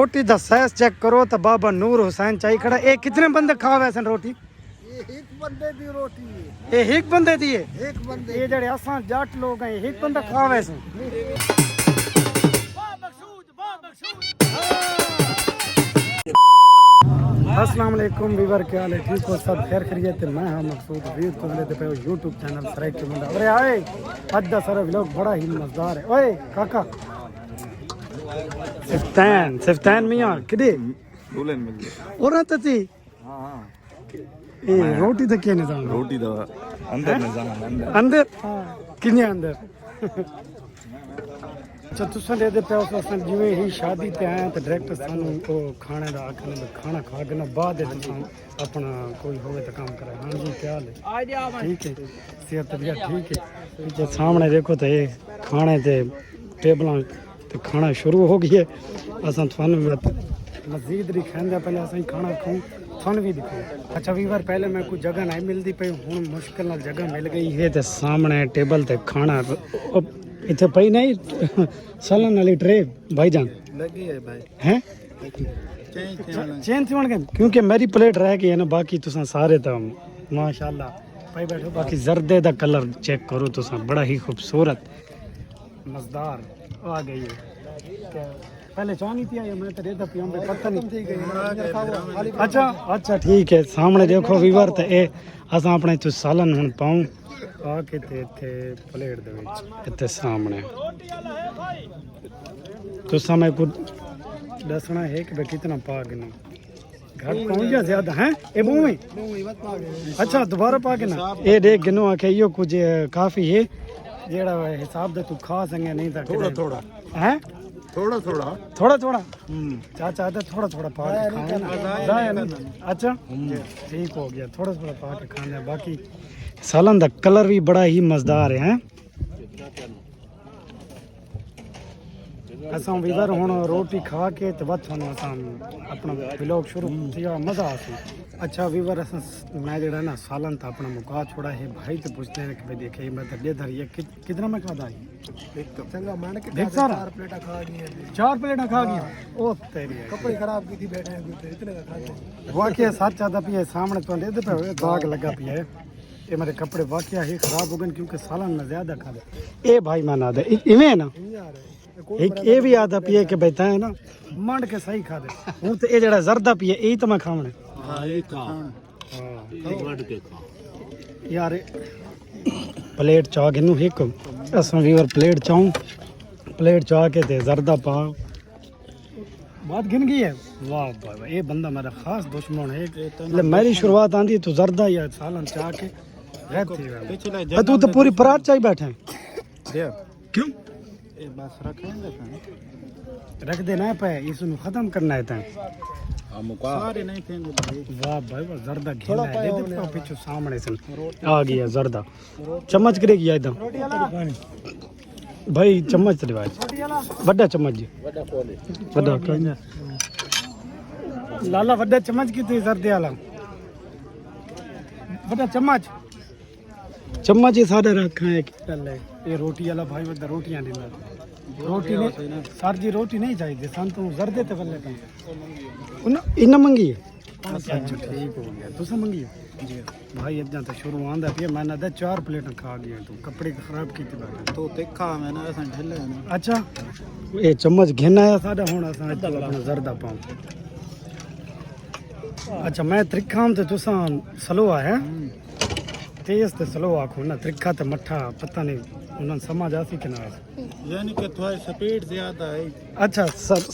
रोटी दा size check करो तो बाबा नूर हुसैन चाई खड़ा। ये कितने बंदे खा वैसे रोटी? एक बंदे दी रोटी है। ये एक बंदे दी है? एक बंदे। ये जड़े असां जट लोग हैं एक बंदा खा वैसे। अस्सलाम वालेकुम वीवर, क्या हाल है? ठीक हो सब? खैर खैरियत? मैं हाँ मकसूद वीर को मिले पे यूट्यूब चैनल सराइक के बंदा। अरे आए अद्दा सारा व्लॉग बड़ा ही मजेदार है। ओए काका सिफ्तान मियां किदे दुल्हन मिल गई और तती। हां ए रोटी तो क्या निजाम? रोटी तो अंदर निजाम अंदर किने अंदर। अच्छा तुसा दे दे पैसे असन जिवें ही शादी ते आए तो डायरेक्ट सानू को खाने दा आखन खाना खा के ना बाद तुसा अपना कोई होवे तो काम करे। हां जी क्या हाल है? ठीक है सेहत तबीयत ठीक है? पीछे सामने देखो तो ये खाने ते टेबलां ते खाना शुरू हो गई है। असां थानू मजीद री खांदे पहले असां खाना खाऊं थानू भी दिखाऊं। अच्छा वीवर पहले मैं कोई जगह नहीं मिलती पई, हुण मुश्किल नाल जगह मिल गई है ते सामने टेबल ते खाना इतने पई नहीं सालन वाली ट्रे भाईजान लगी है भाई हैं चेंज थी गए क्योंकि मेरी प्लेट रह गई है ना। बाकी तुसा सारे तो माशाल्लाह भाई बैठो। बाकी जर्दे दा कलर चेक करो तुसा बड़ा ही खूबसूरत मजेदार आ गई है। पहले चाह नहीं थी या मैं तो रेता पिया पता नहीं। अच्छा अच्छा ठीक है सामने देखो वीवर तो ये असां अपने तू सालन हुण पाऊं आके ते इत्थे प्लेट दे विच इत्थे सामने तुसा मैं को दसना है कि कितना पा के ना घर पहुंच गया ज्यादा है ए मुंह में। अच्छा दोबारा पा के ना ए देख गिनो आके यो कुछ काफी है जेड़ा हिसाब दे तू खा संगे नहीं था थोड़ा थोड़ा है थोड़ा थोड़ा थोड़ा थोड़ा चाचा तो थोड़ा थोड़ा पा के खाना। अच्छा ठीक हो गया थोड़ा थोड़ा पा के खाना। बाकी सालन दा कलर भी बड़ा ही मजेदार है। असां वीवर हुण रोटी खा के तो बस हुण असां अपना व्लॉग शुरू किया मज़ा आसी। अच्छा वीवर असां मैं जड़ा ना सालन था अपना मुका छोड़ा है भाई तो पूछते हैं कि भाई देखे मैं तो दे धरी कितना मैं खाता है चंगा मान के देख सारा 4 प्लेटा खा गई है। 4 प्लेटा खा गया ओ तेरी कपड़े खराब की थी बैठे हैं इतने का खा गए। वाकई सच आता पिया सामने तो दे पे दाग लगा पिया है। ये मेरे कपड़े वाकई ही खराब हो गए क्योंकि सालन में ज्यादा खा दे। ए भाई माना दे इवें है ना एक ये भी आदा पिए के बैठा है ना मंड के सही खा दे। हूं तो ये जड़ा जर्दा पिए यही तो मैं खावणे। हां ये खा मंड के खा यार प्लेट चाह गिनू एक असां वीवर प्लेट चाहूं प्लेट चाह के ते जर्दा पा बात गिन गई है। वाह वाह ये बंदा मेरा खास दुश्मन है। मतलब मेरी शुरुआत आंदी तो जर्दा या सालन चाह के रहती है। तू तो पूरी परात चाह बैठा है क्यों? बस रखेंगे रख देना है पे इसनु खत्म करना है तैं सारे नहीं फेंको भाई। वाह भाई वाह जर्दा घेना है दे दे पीछे सामने से आ गया जर्दा चम्मच करे गया एकदम भाई चम्मच ते भाई बड़ा चम्मच जी बड़ा कन्या लाला बड़ा चम्मच की थी जर्दे वाला बड़ा चम्मच ही सारे रखा है ये रोटी वाला भाई बड़ा रोटियां देना रोटी नहीं सर जी रोटी नहीं चाहिए सन तू जर्दे ते वल्ले पे इन्ना मंगी है। अच्छा ठीक हो गया तुसा मंगी है जी भाई इतना तो शुरू आंदा पिया मैंने दे 4 प्लेटां खा गया तू कपड़े खराब कीते बैठा तो तिखा मैं ना असन ढिले ना। अच्छा ये चम्मच घेना है साडा हुन असां अपना जर्दा पाऊं। अच्छा मैं त्रिखा तो तुसा स्लो है तेज तो स्लो आखो ना त्रिखा तो मठा पता नहीं उन्होंने समझ आसी कि ना यानी कि थोड़ी स्पीड ज्यादा है। अच्छा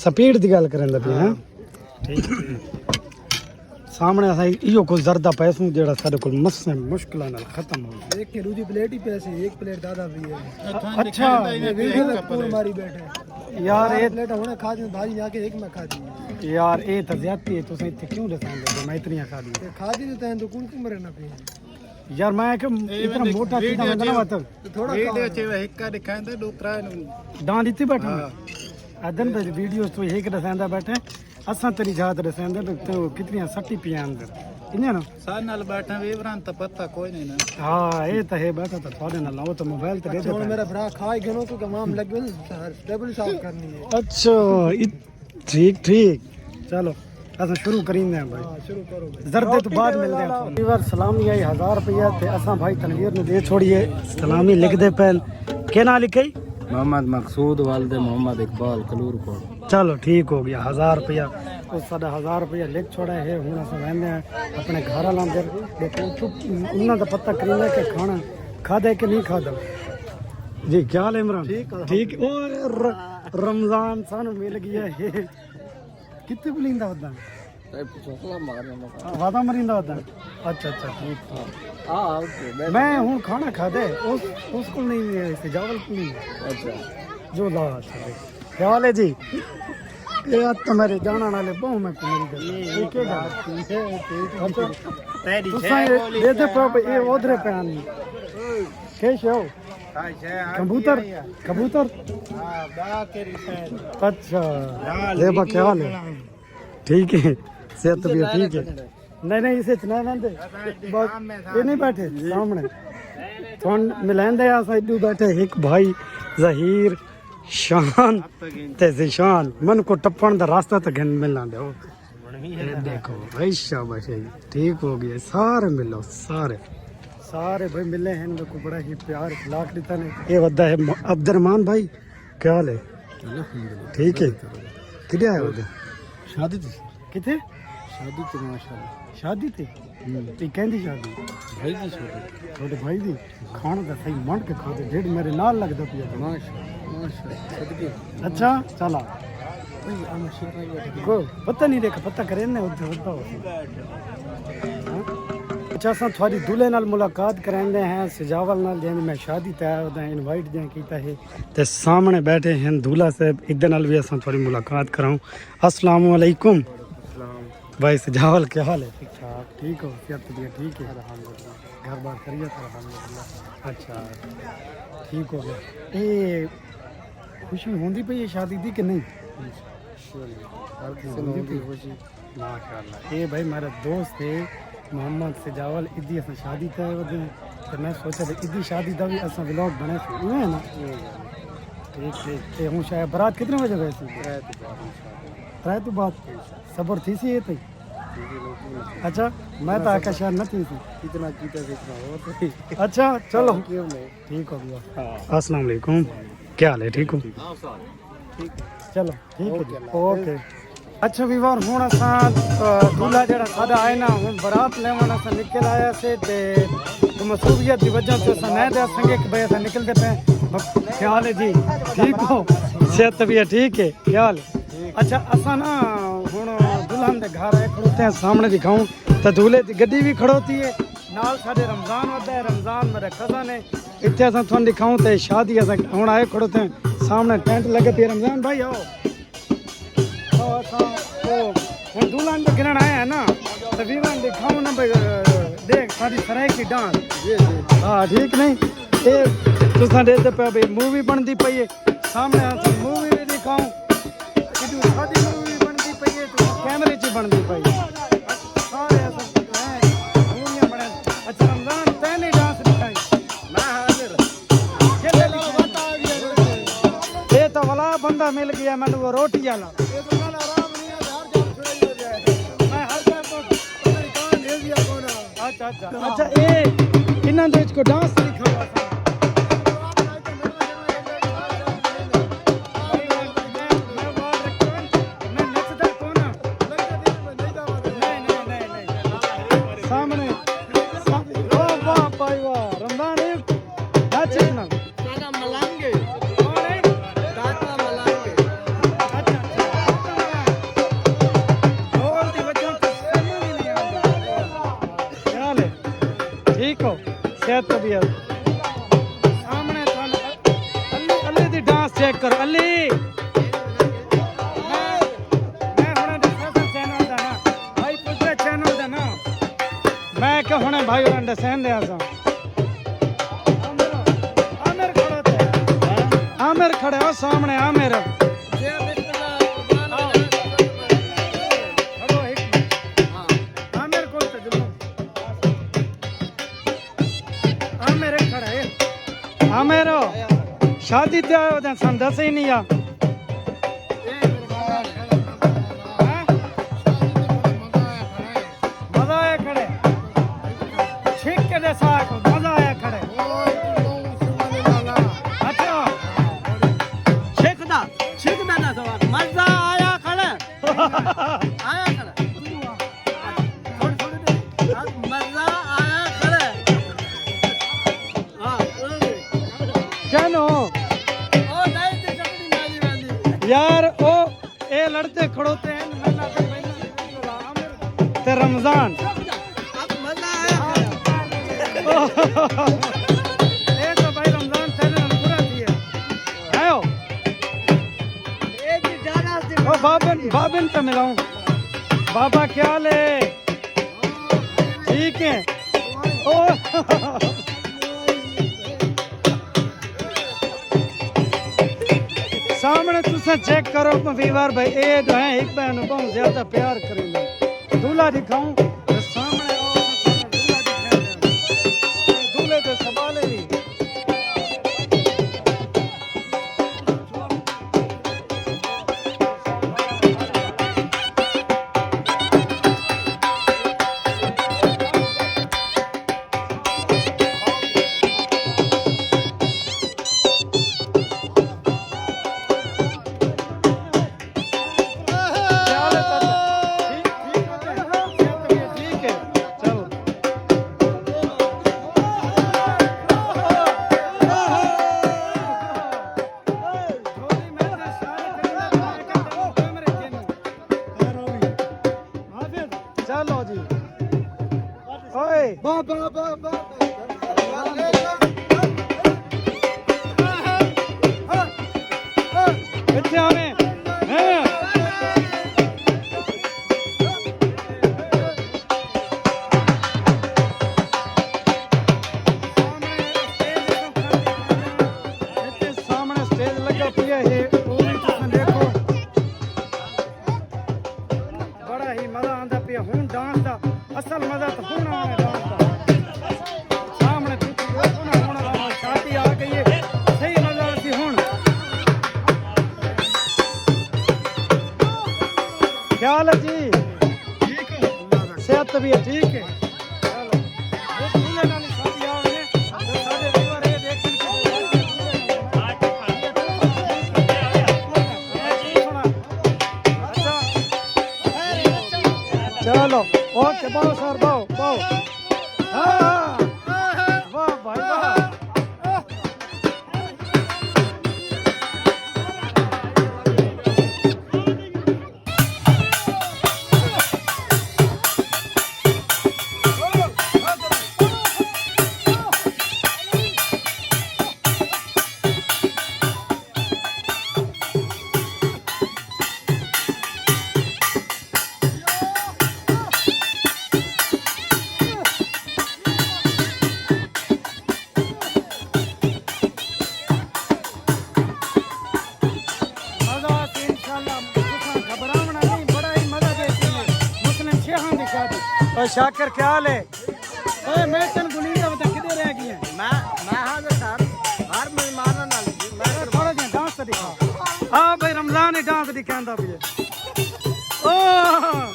स्पीड की गल करें लगे हैं ठीक सामने असां इहो कुछ जर्दा पैसूं जेड़ा साडे कोल मस मुश्किल नाल खत्म हो एक की दूसरी प्लेट ही पैसे एक प्लेट दादा भी है। अच्छा मारी बैठे यार ये प्लेट होने खा दी भाई जाके एक में खा दी यार ये तो ज्यादती है तुसें इत्थे क्यों दसांदे मैं इतनी खा दी खा दी तो तैन तो कौन क्यों मरे ना पे यार मैं कि इतना मोटा सीधा बंदा ना मत थोड़ा वीडियो चे हिक्का दिखांदा दूसरा डांड इत्ते बैठा अदन पे वीडियोस तो एक दसांदा बैठे असां तेरी जात दसांदा तो कितनी सट्टी पिया अंदर इन्हें ना सारे नाल बैठा वेवरान तो पता कोई नहीं ना। हां ये तो है बैठा तो थोड़े ना लाओ तो मोबाइल तो दे दे मेरा भरा खाए गनो को माम लग टेबल साफ करनी है। अच्छा ठीक ठीक चलो असां शुरू करींदे हैं भाई शुरू करो जरदे तो बाद मिलते हैं कई बार सलामी आई 1000 रुपया ते असां भाई तनवीर ने दे छोड़िए सलामी लिख दे पैन के ना लिखे मोहम्मद मकसूद वालदे मोहम्मद इकबाल कलूर को चलो ठीक हो गया 1000 रुपया तो साढ़ा 1000 रुपया लिख छोड़ा है हूँ अस रहने अपने घर लांदे उन्होंने का पता करीना के खाना खादे कि नहीं खादा जी क्या हाल है इमरान ठीक और रमजान सानू मिल गया है कितने बुलिंदा होता वादा मरिंदा होता अच्छा अच्छा ठीक मैं हूँ खाना खादे उसको नहीं सजावल को नहीं अच्छा जो ला अच्छा क्या हाल है जी ये आज तो मेरे जाना वाले बहु में मेरी दे दे पाप ये उधरे पे आनी कैश हो कबूतर कबूतर अच्छा देवा क्या हाल है ठीक है सेहत भी ठीक है नहीं नहीं इसे चना ना दे बस ये नहीं बैठे सामने थोन मिलान दे साइड बैठे एक भाई जहीर शान ते जिशान मन को टप्पण दा रास्ता तक मिलना दो देखो भाई शाबाश ठीक हो गया सारे मिलो सारे सारे भाई मिले हैं मेरे को बड़ा ही प्यार लाख देता ने ये वद्दा है अब्दुर्रहमान भाई क्या हाल है ठीक है किधर आए हो शादी थी किथे शादी थी माशाल्लाह शादी थी ती कहंदी शादी भाई की शादी छोटे भाई दी खाना दा सही मन के खाते डेढ़ मेरे नाल लगदा पिया माशाल्लाह सदके अच्छा चला भाई हम शिरभाई बैठे को पता नहीं देखा पता करे ने उधर होता अच्छा असां थोड़ी दूल्हे नाल मुलाकात करांदे हैं सजावल नाल जैन मैं शादी तय होदा इनवाइट जैन कीता है ते सामने बैठे हैं दूल्हा साहब इधर नाल भी असां थोड़ी मुलाकात कराऊं अस्सलाम वालेकुम भाई सजावल क्या हाल है ठीक ठाक ठीक हो सेहत भी ठीक है अल्हम्दुलिल्लाह घर बार करिए अल्हम्दुलिल्लाह अच्छा ठीक हो गया ये खुशी होंदी पई है शादी दी कि नहीं माशाल्लाह ये भाई मेरा दोस्त है मोहम्मद सजावल इदी असां शादी तय वधे तो मैं सोचा इदी शादी दा भी असां व्लॉग बने इवें है ना ठीक ठीक ते हूं शायद बारात कितने बजे गए थे रात तो बाद सबर थी सी ये थी अच्छा मैं तो आका शायद न थी कितना कीता इतना और अच्छा चलो ठीक हो गया अस्सलाम वालेकुम क्या हाल है ठीक हो चलो ठीक है ओके अच्छा विवार हूँ असां दूल्हा जरा सादा आए ना हूँ बारात लेवन असां निकल आया से ते तो मसरूफियत की वजह से असां नए दे संगे कि भाई असां निकलते पे क्या हाल है जी ठीक हो सेहत भी ठीक है क्या हाल अच्छा असां ना हूँ दुल्हन के घर आए खड़ोते हैं सामने दिखाऊं तो दूल्हे की गड्डी भी खड़ोती है नाल साडे रमजान वदा है रमजान मेरे कज़न है इतने असां थोड़ा दिखाऊं तो शादी असां हूँ आए खड़ोते हैं सामने टेंट लगे पे रमजान भाई आओ हम दुल्हन जो गिरण आए हैं ना तो विवान दिखाऊं ना भाई देख सारी सराय की डांस हाँ ठीक नहीं ये तुसा देते पे भाई मूवी बनती पई है सामने मूवी भी दिखाऊं शादी मूवी बनती पई है तो कैमरे च बनती पई सारे मूवियां बने अच्छा रमजान तैने डांस दिखाई मैं हाजिर ये तो वाला बंदा मिल गया मैंने वो रोटी वाला अच्छा ये इन्होंने तो इसको डांस लिखा हुआ था सामने वाह भाई वाह रमजान ठीक हो सेहत भी है सामने अली अली दी डांस चेक करो अली मैं हुणे दसा चैनल दा ना भाई पुत्र चैनल दा ना मैं के हुणे भाई उन्हें दसन दे आसा आमिर खड़ो थे आमिर खड़े हो सामने आमिर मेरो शादी सन दस ही नहीं आ मजा आया खड़ा आया खड़ा मजा आया खड़ा क्या नो ओ नहीं ते चटनी मारी वाली यार ओ ए लड़ते खड़ोते हैं ते रमजान अब मजा आया ए तो भाई रमजान तेरे नाम पूरा दिया आयो एक जाना से ओ बाबन पे मिलाऊं बाबा क्या ले ठीक है ओ सामने तुसे चेक करो वीवार भाई ए जो है एक बहन बहुत ज्यादा प्यार करेंगे दूल्हा दिखाऊं तो सामने आओ दूल्हा दिखाएंगे दूल्हे तो सवाल ही चलो जी ओए कितने आने हैं सामने स्टेज लगा पिया है वो भी तुम देखो बड़ा ही मजा आंदा पिया हूं डांस दा असल मजा तो हूं आने डांस दा सामने तू होना शादी आ गई है सही मजा सी हूं क्या हाल है जी ठीक है सेहत भी है ठीक है चलो ये दूल्हे वाली शादी आ गई है सारे परिवार ये देखने चलो ओके बाओ सर बाओ हाँ वाह भाई वाह शाकर क्या हाल है ओए मैं तन गुली का बता किधर रह गई है मैं हां सर हर मेहमान नाल मैं थोड़ा जिहा डांस दिखा हां भाई रमजान ने डांस दिखांदा भी है ओ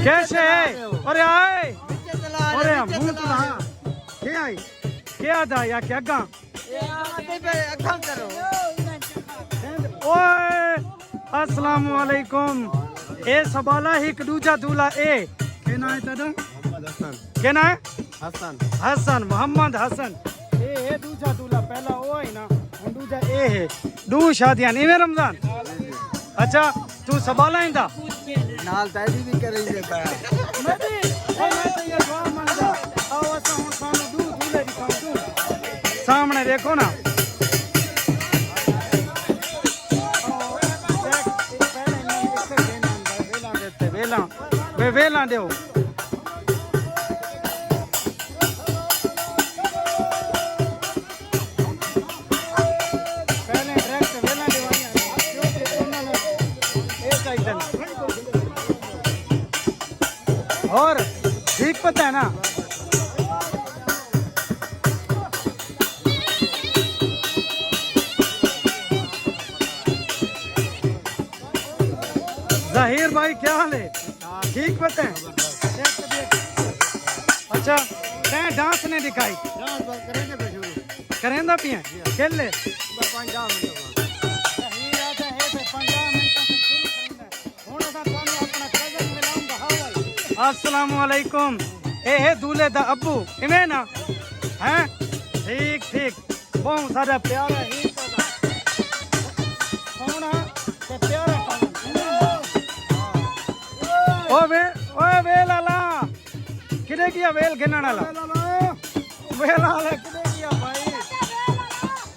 कैसे है अरे आए अरे मुंह तो क्या आई क्या था या क्या गा ओए अस्सलाम वालेकुम ए सबाला एक दूजा दूल्हा ए के ना है तेरा के ना है हसन मोहम्मद हसन ए दूजा दूल्हा पहला ओ है ना और दूजा ए है दो शादियां नहीं में रमजान अच्छा तू सबाला इंदा नाल ताजी भी कर रही है मैं तो ये दुआ मांगदा आओ असा हुन सानू दो दूल्हे दिखाऊं तू सामने देखो ना वेला दो पहले डायरेक्ट वेला देवानी और ठीक पता है ना जाहिर भाई क्या हाल है ठीक पता है अच्छा तैं डांस ने दिखाई करेंदा पिया खेल ले अस्सलाम वालेकुम ए है दूल्हे दा अब्बू इवें ना हैं ठीक ठीक बहुत सारा प्यारा ही सोना ते प्यारा ओए वेल आला किने किया वेल गिनण आला वेल आला किने किया भाई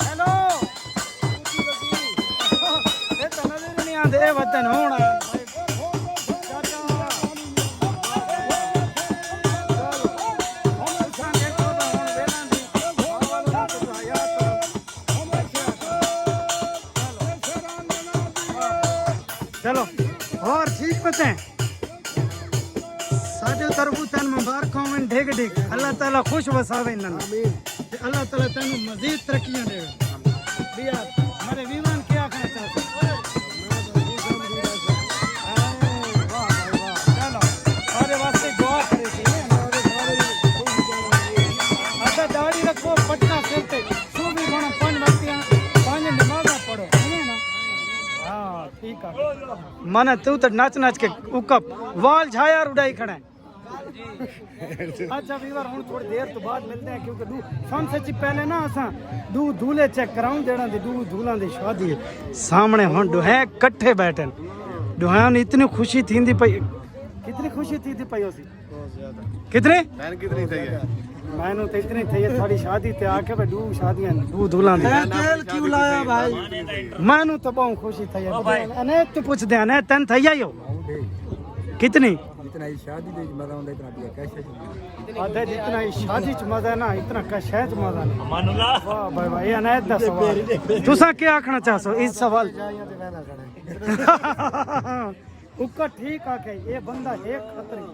हेलो ये तो नजर नहीं आंदे वतन होना चलो और ठीक पता है साडे तरफू तन मुबारक होवन ढेग ढेग अल्लाह ताला खुश वसावे इनन अल्लाह ताला तन मजीद तरक्कियां दे बिया हमारे विमान क्या कहना चाहते चलो हमारे वास्ते दुआ करे थी अच्छा दाढ़ी रखो पटना सिर पे सो भी बना पांच वक्तियां पांच नमाज़ पढ़ो है ना हां ठीक है मन तू तो नाच नाच के उकप वाल झाया उड़ाई खड़ा है अच्छा वीवर हुन थोड़ी देर तो बाद मिलते हैं क्योंकि दू सन सच्ची पहले ना असा दू दूल्हे चेक कराऊं जेड़ा दे दू दूल्हां दी शादी है सामने हुन दुहे इकट्ठे बैठन दुहां ने इतनी खुशी थींदी पई कितनी खुशी थी पई होसी बहुत ज्यादा कितने मैंने कितनी थी मैंने तो इतनी थी थोड़ी शादी ते आके भाई दू शादियां दू दूल्हां दी तेल क्यों लाया भाई मैंने तो बहुत खुशी थी अने तू पूछ दे अने तन थई आयो कितनी इतना शादी दे मजा आंदा इतना पिया कैसे आधे जितना शादी च मजा है ना इतना कैसे च मजा नहीं मानुला वाह भाई भाई अनायत दा सवाल तुसा क्या आखना चाहसो इस सवाल उका ठीक आके ये बंदा एक खतरी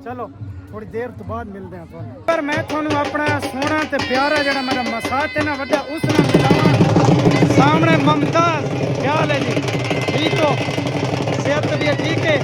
चलो थोड़ी देर तो बाद मिलते हैं ਤੁਹਾਨੂੰ पर मैं ਤੁਹਾਨੂੰ अपना सोना ते प्यारा जेड़ा मेरा मसात है ना वड्डा उस नाल मिलावां सामने मुमताज क्या हाल है जी ठीक हो सेहत भी ठीक है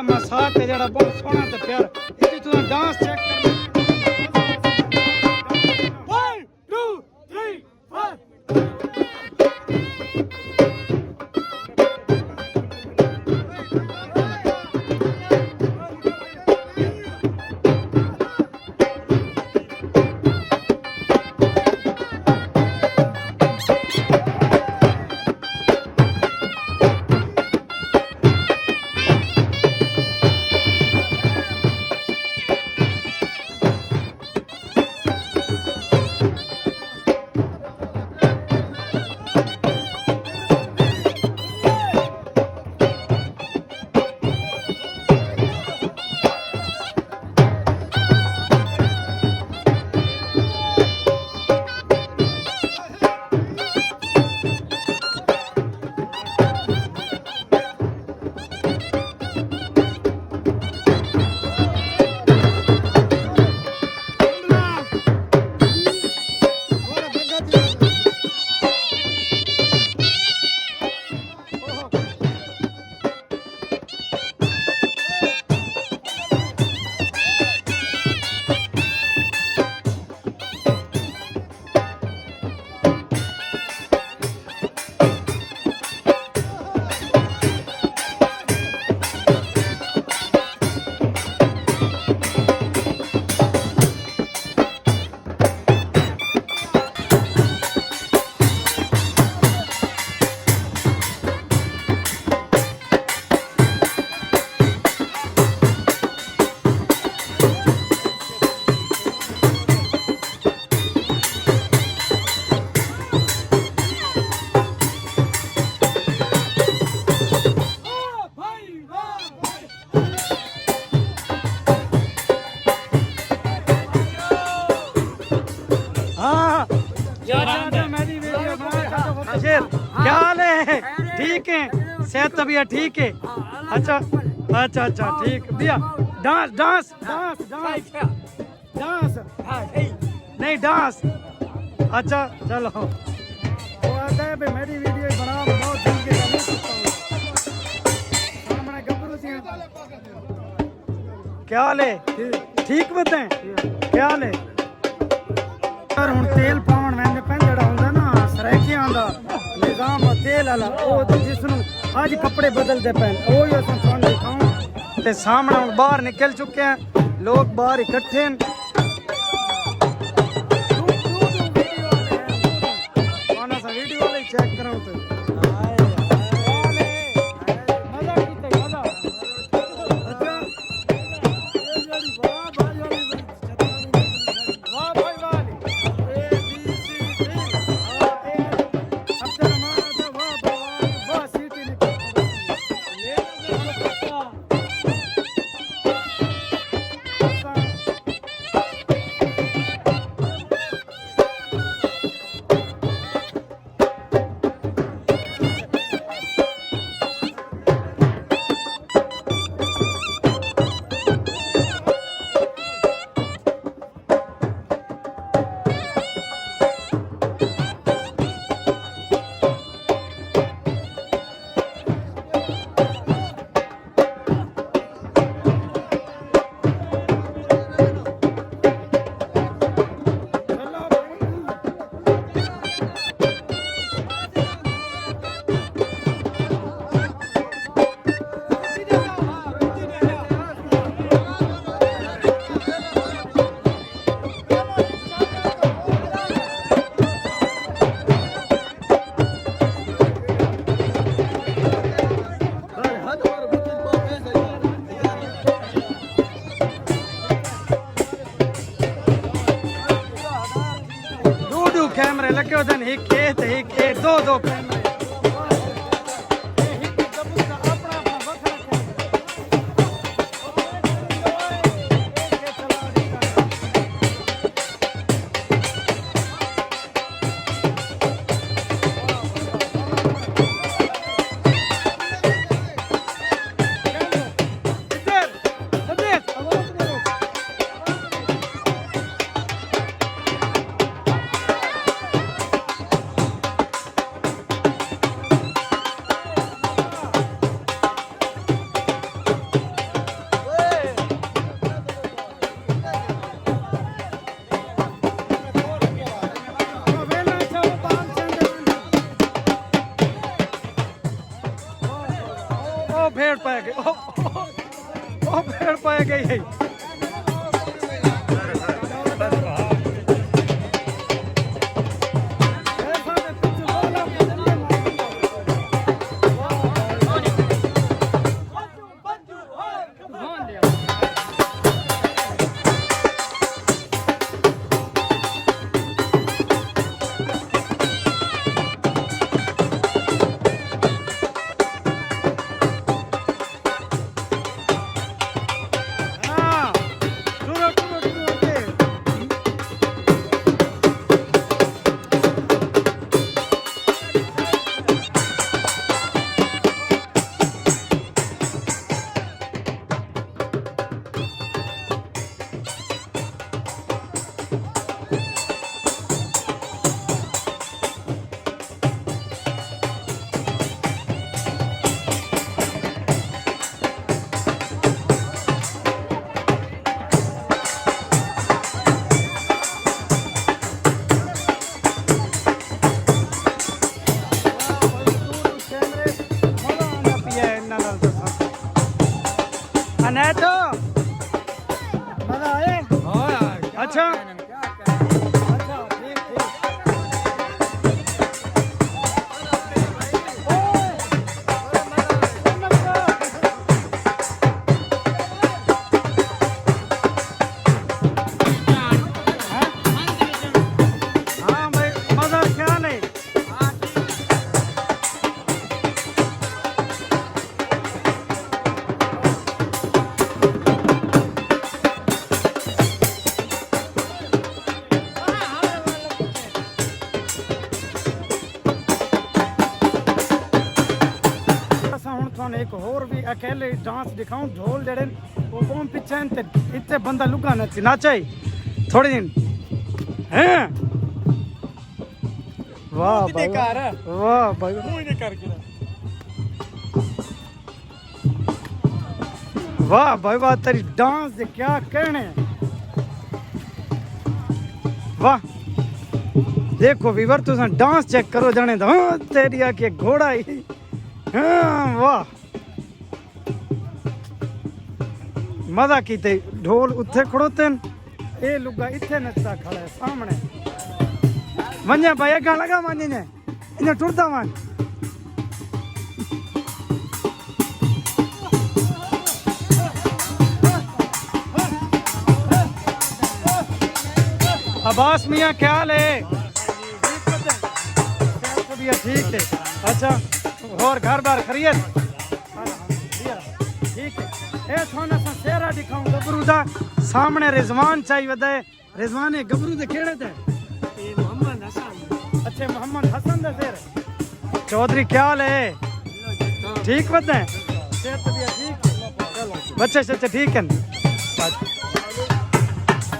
मसाक है जरा बहुत सोना ते प्यार इसी तू डांस चेक कर 1 2 3 4 है? ठीक है, सेहत तबीयत ठीक है? अच्छा अच्छा अच्छा ठीक भैया। Dance dance dance dance dance नहीं डांस। अच्छा चलो वो आता है भाई मेरी वीडियो बना बहुत दिन के नहीं सकता हूँ। सामने गबरू सी क्या हाल है? ठीक बताएं क्या हाल है? यार हुन तेल पावन मैंने जड़ा हुंदा ना सरैकियां दा निजाम तेल वाला ओ जिस ਨੂੰ ਅੱਜ ਕੱਪੜੇ ਬਦਲਦੇ ਪੈਣ ਉਹ ਹੀ ਅਸੀਂ ਤੁਹਾਨੂੰ ਦਿਖਾਉਂ ਤੇ ਸਾਹਮਣੇ ਹੁਣ ਬਾਹਰ ਨਿਕਲ ਚੁੱਕੇ ਆ ਲੋਕ ਬਾਹਰ ਇਕੱਠੇ ਹਨ ਆਨਾ ਸਾ ਵੀਡੀਓ ਵਾਲੇ ਚੈੱਕ ਕਰਾਉਂ ਤੇ ਮਜ਼ਾ ਕੀਤਾ ਮਜ਼ਾ ਅੱਛਾ ਵਾਹ ਭਾਈ ਵਾਹ कैमरे लगे होते हैं एक दो कैमरे भेड़ पाए गए ओ भेड़ पाए गई अनेतो मजा आए अच्छा तुम एक और भी अकेले डांस दिखाऊं ढोल जड़े वो बम पीछे ते इतने बंदा लुका नची नाचे थोड़े दिन हैं वाह भाई वाह भाई वाह भाई वाह तेरी डांस दे क्या कहने वाह देखो वीवर तुम डांस चेक करो जाने तो हाँ तेरी आके घोड़ा ही हाँ वाह मजा कीते ढोल उत्थे खड़ोते ए लुगा इथे नचता खड़ा है सामने वन्या भाई अगा लगा मानी ने इन्हें टुरदा मान अब्बास मियाँ क्या हाल है ठीक है अच्छा और घर बार खरीद ठीक है ए थोड़ा सा चेहरा दिखाऊं गबरू दा सामने रिजवान चाहिए वदे रिजवान है गबरू दे खेड़े थे मोहम्मद हसन अच्छा मोहम्मद हसन दे तेरे चौधरी क्या हाल है ठीक वदे सेहत भी ठीक चलो बच्चे सच्चे ठीक है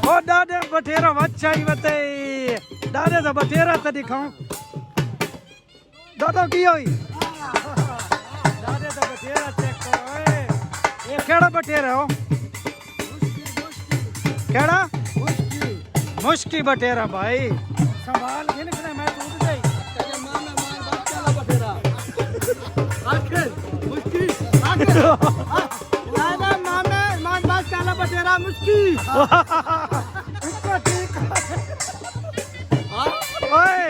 ओ दादे बटेरा बच्चा ही वते दादे दा बटेरा ते दिखाऊं दादा की होई दादे दा बटेरा चेक करो ये केड़ा बटेरा हो केड़ा मुश्की बटेरा भाई संभाल के निकले मैं टूट गई तेरे मान बात चला बटेरा आखिर मुश्की आखिर दादा मामे मान बात चला बटेरा मुश्की उसको ठीक ओए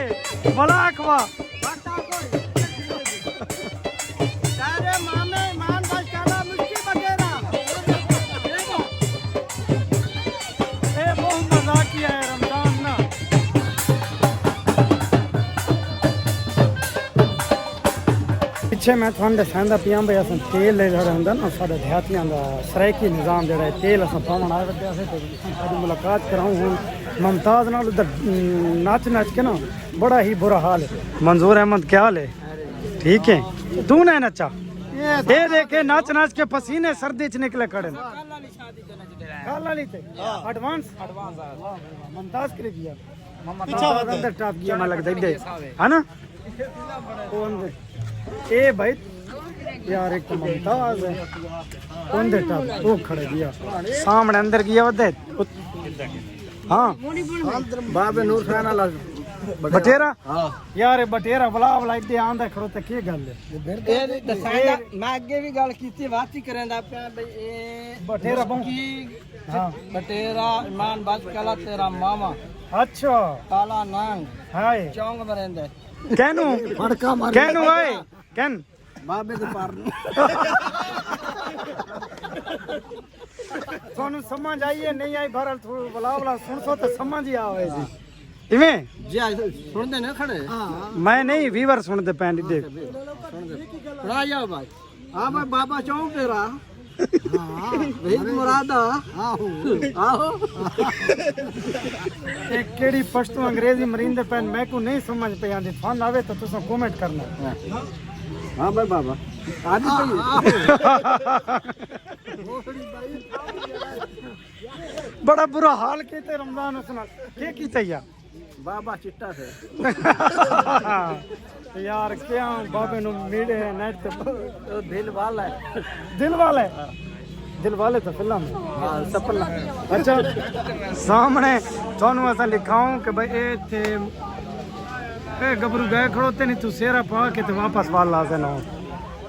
बड़ा अखवा पिछे मैं थोड़ा दसांदा पिया भाई अस तेल जरा होंगे ना साढ़े देहातियों का सरायकी निज़ाम जरा तेल अस पावन आए वे अभी मुलाकात कराऊँ हूँ मुमताज़ नाल उधर नच नच के ना बड़ा ही बुरा हाल है मंजूर अहमद क्या हाल है ठीक है तू नहीं नचा दे दे के नाच नाच के पसीने सर्दी च निकले खड़े एडवांस मुमताज़ करे गया अंदर टॉप गया मैं लगता है ना ए भाई यार एक तो मुमताज है कौन देता वो खड़े गया सामने अंदर गया वदे हाँ बाबे नूर खान वाला बटेरा यार बटेरा बला बला इदे आंदा खड़ो ते की गल है ए दसाया मैं आगे भी गल कीती बात ही करंदा पे भाई ए बटेरा की हां बटेरा ईमान बात कला तेरा मामा अच्छा काला नांग हाय चौंग में रहंदा कहनू फड़का मार कहनू आए कहन बाबे तो पार सोनू समझ आइए नहीं आई भरल थोड़ा बला बला सुन सो तो समझ ही आवे जी इवें जी सुन दे ना खड़े मैं नहीं वीवर सुन दे पैन दे सुन दे रा जाओ भाई हां भाई बाबा चौंक तेरा हां भाई मुरादा आहो एक केड़ी पश्तो अंग्रेजी मरीन दे पैन मैं को नहीं समझ पे आंदी फोन आवे तो तुसा कमेंट करना हां भाई बाबा आदि बड़ा बुरा हाल कीते रमजान उसना के कीते या बाबा चिट्टा से यार क्या बाबे नु मीडे नेट ते दिल वाला है दिल वाले तो फिल्म हां सपना अच्छा सामने थानू ऐसा लिखाऊं कि भाई ए थे ए गबरू गए खड़ोते नहीं तू सेरा पा के तो वापस वाल ला देना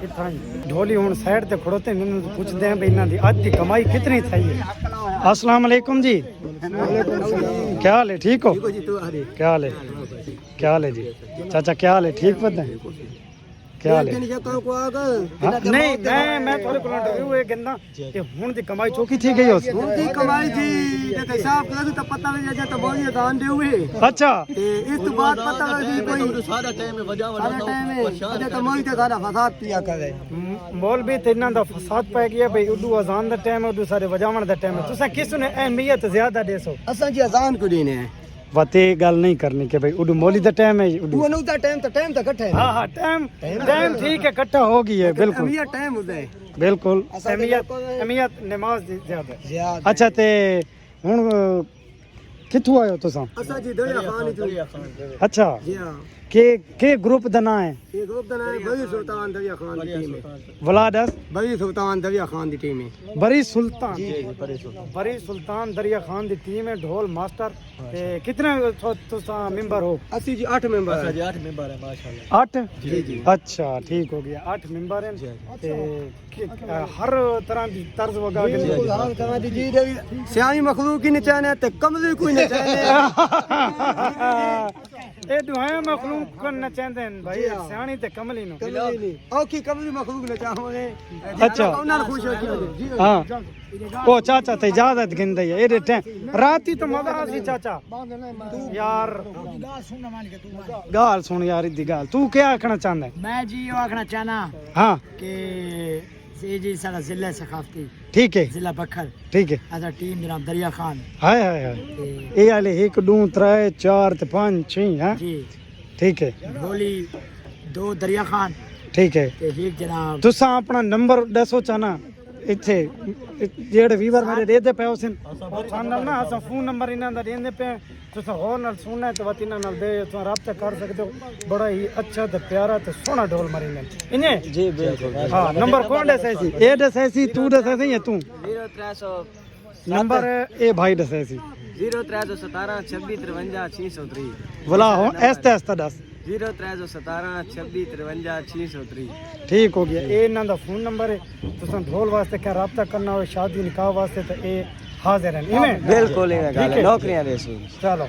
इतना ही ढोली हुन साइड ते खड़ोते मैनू पूछदे हैं भाई इना दी आज दी कमाई कितनी थई है अस्सलाम वालेकुम जी क्या हाल है ठीक हो क्या हाल है जी चाचा क्या हाल है ठीक पता है क्या हाल है नहीं मैं थोड़े को इंटरव्यू है गंदा कि हुन दी कमाई चौकी थी गई उस हुन दी कमाई थी जे हिसाब कर तो पता लग जाए तो बोलिए दान दे हुए अच्छा इस तो बात पता लगी कोई सारा टाइम में बजावा अरे तो मोई ते सारा फसाद पिया करे मौलवी ते इना दा फसाद पै गया भाई उदू अजान दा टाइम उदू सारे बजावन दा टाइम तुसा किस ने अहमियत ज्यादा देसो असा जी अजान को देने वते गल नहीं करनी कि भाई उडू मोली दा टाइम है उडू वो नौता टाइम तो इकट्ठा है हाँ हाँ टाइम ठीक है इकट्ठा हो गई है बिल्कुल अमिया टाइम होता है बिल्कुल असां दे अहमियत लोगों दे- अहमियत नमाज दी ज्यादा ज्यादा अच्छा ते हुन किथों आयो तुसां असा जी दरिया खान ही अच्छा जी हां के ग्रुप दा नाम है ये ग्रुप दा नाम है बड़ी सुल्तान दरिया खान दी टीम है वलादस बड़ी सुल्तान दरिया खान दी टीम है बरी सुल्तान बरी सुल्तान दरिया खान दी टीम है ढोल मास्टर ते कितने तुसां मेंबर हो असि जी 8 मेंबर है 8 मेंबर है माशाल्लाह 8 जी जी अच्छा ठीक हो गया 8 मेंबर हैं ते हर तरह दी तर्ज वगा के बिल्कुल हाल करा दी जी रवि सियानी मखलूक ही नचाने ते कमली कोई नचाने ए दुआएं मखलूक को नचांदे हैं भाई सियाणी ते कमली नो कमली नहीं औखी कमली मखलूक नचावे अच्छा। उन्हां खुश होती जी हाँ ओ चाचा ते इजाजत गिंदे है एडे टाइम राती तो मजा आसी चाचा यार गाल सुन यार इदी गाल तू क्या आखना चाहंदा है मैं जी यो आखना चाहना हाँ कि ये जी सारा जिला सखाफती ठीक है जिला बखर ठीक है असा टीम जनाब दरिया खान हाय हाय हाय ते ए आले 1 2 3 4 ते 5 6 हां जी ठीक है ढोली 2 दरिया खान ठीक है ते एक जनाब तुसा अपना नंबर दसो चाहना इथे जेड़े वीवर मेरे देदे पे उसन चैनल ना असा फोन नंबर इना दा देंदे पे तुसा होर नाल सुनना है तो वतिना नाल दे तुसा राब्ता कर सकते हो बड़ा ही अच्छा ते प्यारा ते सोना ढोल मारिंदे इने जी बिल्कुल हां नंबर कौन दे सही ए दे सही तू दे सही है तू 0300 नंबर ए भाई दे सही 0317 26 53 603 बोला हो ऐसे ऐसे दस 0317 26 53 603 ठीक हो गया ए इना दा फोन नंबर है तुसा ढोल वास्ते क्या राब्ता करना हो शादी निकाह वास्ते तो ए हाजिर हैं इने बिल्कुल ही ठीक है। नौकरियां देसू चलो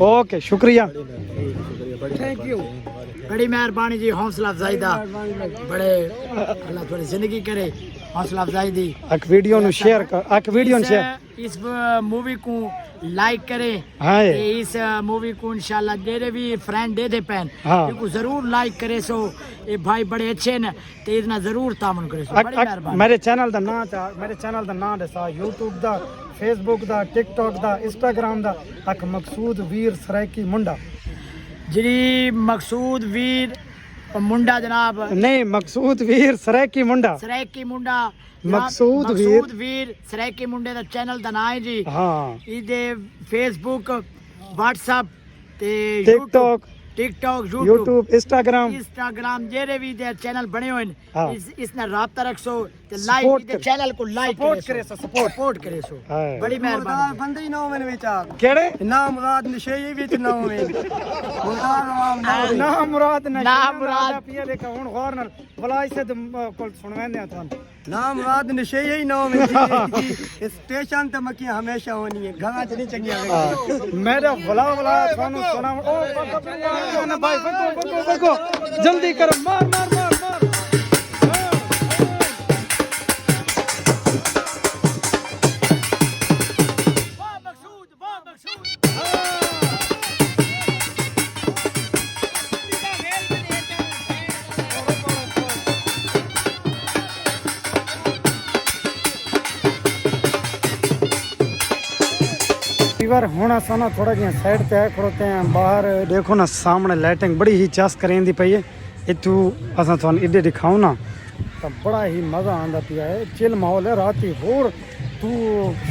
ओके शुक्रिया थैंक यू बड़ी मेहरबानी जी हौसला अफजाई दा बड़े अल्लाह थोड़ी जिंदगी करे हौसला अफजाई दी एक वीडियो नु शेयर कर एक वीडियो नु शेयर इस मूवी को लाइक करे हाँ ते इस मूवी को इंशाल्लाह जेरे भी फ्रेंड दे दे पैन हाँ। इनको जरूर लाइक करे सो ये भाई बड़े अच्छे न ते इतना जरूर तामन करे सो बड़ी मेहरबानी मेरे चैनल दा नाम था मेरे चैनल दा नाम दसा यूट्यूब दा फेसबुक दा टिकटॉक दा इंस्टाग्राम दा एक मकसूद वीर सरायकी मुंडा जी मकसूद वीर मुंडा जनाब नहीं मकसूद वीर सरायकी मुंडा सरायकी मुंडा मकसूद वीर सरायकी मुंडे दा चैनल दा नाम है जी हाँ इदे फेसबुक व्हाट्सएप ते टिकटॉक टिकटॉक यूट्यूब इंस्टाग्राम जेरे भी दे चैनल बने हुए हाँ। इसने राब्ता रखसो ते Support लाइक दे करे। चैनल को लाइक Support करे सो, सपोर्ट करे सो हाँ। बड़ी मेहरबानी बंदे ही नाम में विच आ केड़े ना मुराद नशे विच नाम में ना मुराद ना मुराद। पिया देखा हुन गौर नाल भला इसे कोल सुनवेंदे आ थान ना मुराद नशे ही नाम में स्टेशन ते मक्की हमेशा होनी है घाट नहीं चंगिया मेरा भला भला थानू सुना ओ ना भाई बको जल्दी करो मार मार मार मार हुन असां ना थोड़ा जिहा साइड ते आए खड़ोते हैं बाहर देखो ना सामने लाइटिंग बड़ी ही चस करेंदी पई है इतू असां थान इडे दिखाऊं ना तो बड़ा ही मज़ा आंदा पिया है चिल माहौल है रात ही होर तू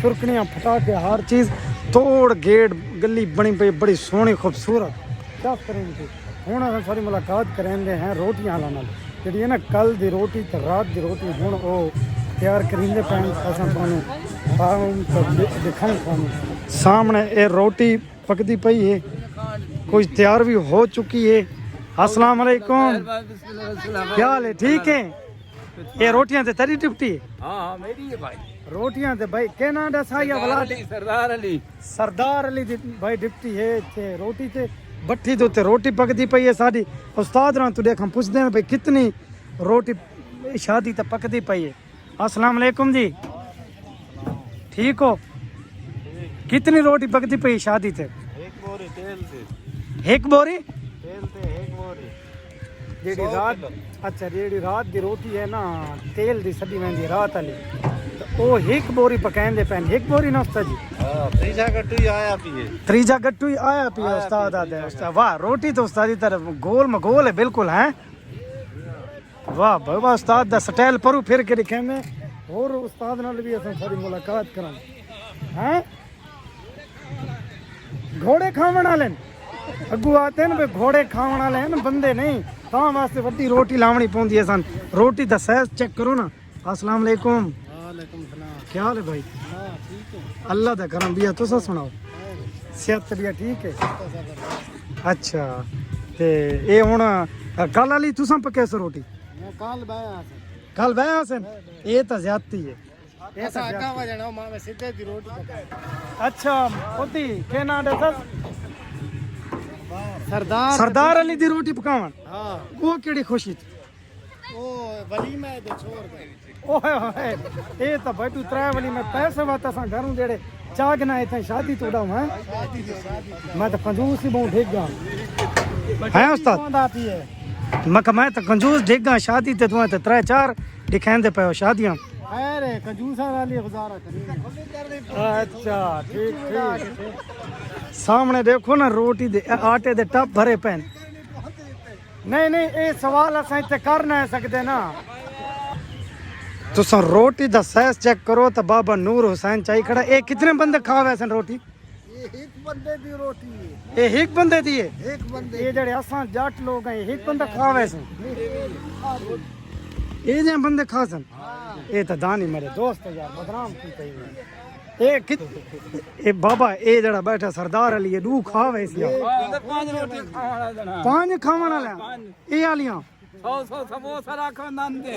सुरकनियां फटाके हर चीज़ तोड़ गेट गली बनी पई बड़ी सोहनी खूबसूरत चस करेंदी पई हुन असां सारी मुलाकात करेंदे हैं रोटियां नाल जेह्ड़ी है ना कल दी रोटी ते रात दी रोटी हुन ओ तैयार करेंदे पैन असां थानू दिखाऊं थानू सामने ये रोटी पकदी पई है कुछ तैयार भी हो चुकी है अस्सलाम वालेकुम क्या हाल है ठीक है ये रोटियां ते तरी टिपटी हाँ मेरी है भाई रोटियां ते भाई के ना दसा या वाला सरदार अली दी भाई डिप्टी है ते रोटी ते भट्टी दे उत्ते रोटी पकदी पई है साडी उस्ताद रा तू देख हम पुछदे हैं भाई कितनी रोटी शादी ते पकदी पई है अस्सलाम वालेकुम जी ठीक हो कितनी रोटी पकती पई शादी ते एक बोरी तेल से एक बोरी तेल से एक बोरी जेडी रात अच्छा जेडी रात दी रोटी है ना तेल दी सदी वेंदी रात वाली ਉਹ ਇੱਕ ਬੋਰੀ ਪਕਾਉਂਦੇ ਪੈਣ ਇੱਕ ਬੋਰੀ ਨਾ ਉਸਤਾਦ ਜੀ हाँ तीजा कट्टू ही आया पिए त्रीजा गट्टू ही आया पिया उस्ताद आदे उस्ताद वाह रोटी तो उस्ताद की तरफ गोल मगोल है बिल्कुल हैं वाह भाई वाह उस्ताद दा स्टाइल परू फिर के दिखे में और उस्ताद नाल भी असन सारी मुलाकात करां हैं घोड़े खावन वाले अगू आते हैं ना घोड़े खावन वाले हैं ना बंदे नहीं तां वास्ते वड्डी रोटी लावनी पौंदी है सन रोटी दा साइज चेक करो ना अस्सलाम वालेकुम वालेकुम सलाम। क्या हाल है भाई हाँ ठीक है। अल्लाह दा करम बिया तुसा सुनाओ सेहत बिया ठीक है अच्छा ते ये हुन कल वाली तुसा पके सो रोटी मैं कल बाया कल बया हसन ये तो ज्यादती है ये तो ऐसा ज्यादती। आका वजना मां में सीधे दी रोटी पकाई। अच्छा ओदी के ना दे सरदार सरदार अली दी रोटी पकावन हाँ वो केड़ी खुशी थी ओ वलीमा दे छोर दे ओए ओए ये तो बैठू त्रै वाली में पैसे वाता सा घरों जेड़े चागना इथे शादी तोड़ा मैं मैं तो कंजूस ही बहुत ठीक गा है उस्ताद आती है। मैं तो कंजूस डिगा शादी ते तू ते त्रै चार दिखांदे पे शादियां अरे कंजूसा वाली गुजारा करी। अच्छा ठीक ठीक सामने देखो ना रोटी दे आटे दे टप भरे पैन नहीं नहीं ये सवाल असां इत्ते कर ना सकदे ना तुसा रोटी दा साइज चेक करो तो बाबा नूर हुसैन चाई खड़ा ये कितने बंदे खावे सन रोटी ये एक बंदे दी रोटी है ये एक बंदे दी है एक बंदे ये जड़े असां जट लोग हैं एक बंदा खावे सन ये जे बंदे खा सन ये तो दानी मेरे दोस्त है यार बदनाम की कही ये बाबा ये जड़ा बैठा सरदार अली ये दू खावे सी पांच खावन वाला ये आलियां 100 समोसा रखो नंदे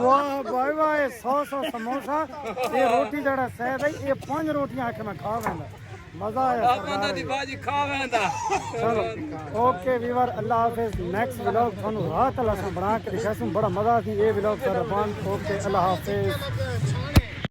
वाह भाई वाह 100 समोसा ये रोटी जड़ा सह है ये पांच रोटियां आके मैं खा वेंदा मजा आया सरदार दी बाजी खा वेंदा चलो ओके वीवर अल्लाह हाफिज नेक्स्ट व्लॉग थानू रात अल्लाह से बना के दिखासूं बड़ा मजा सी ये व्लॉग सारा बंद ओके अल्लाह हाफिज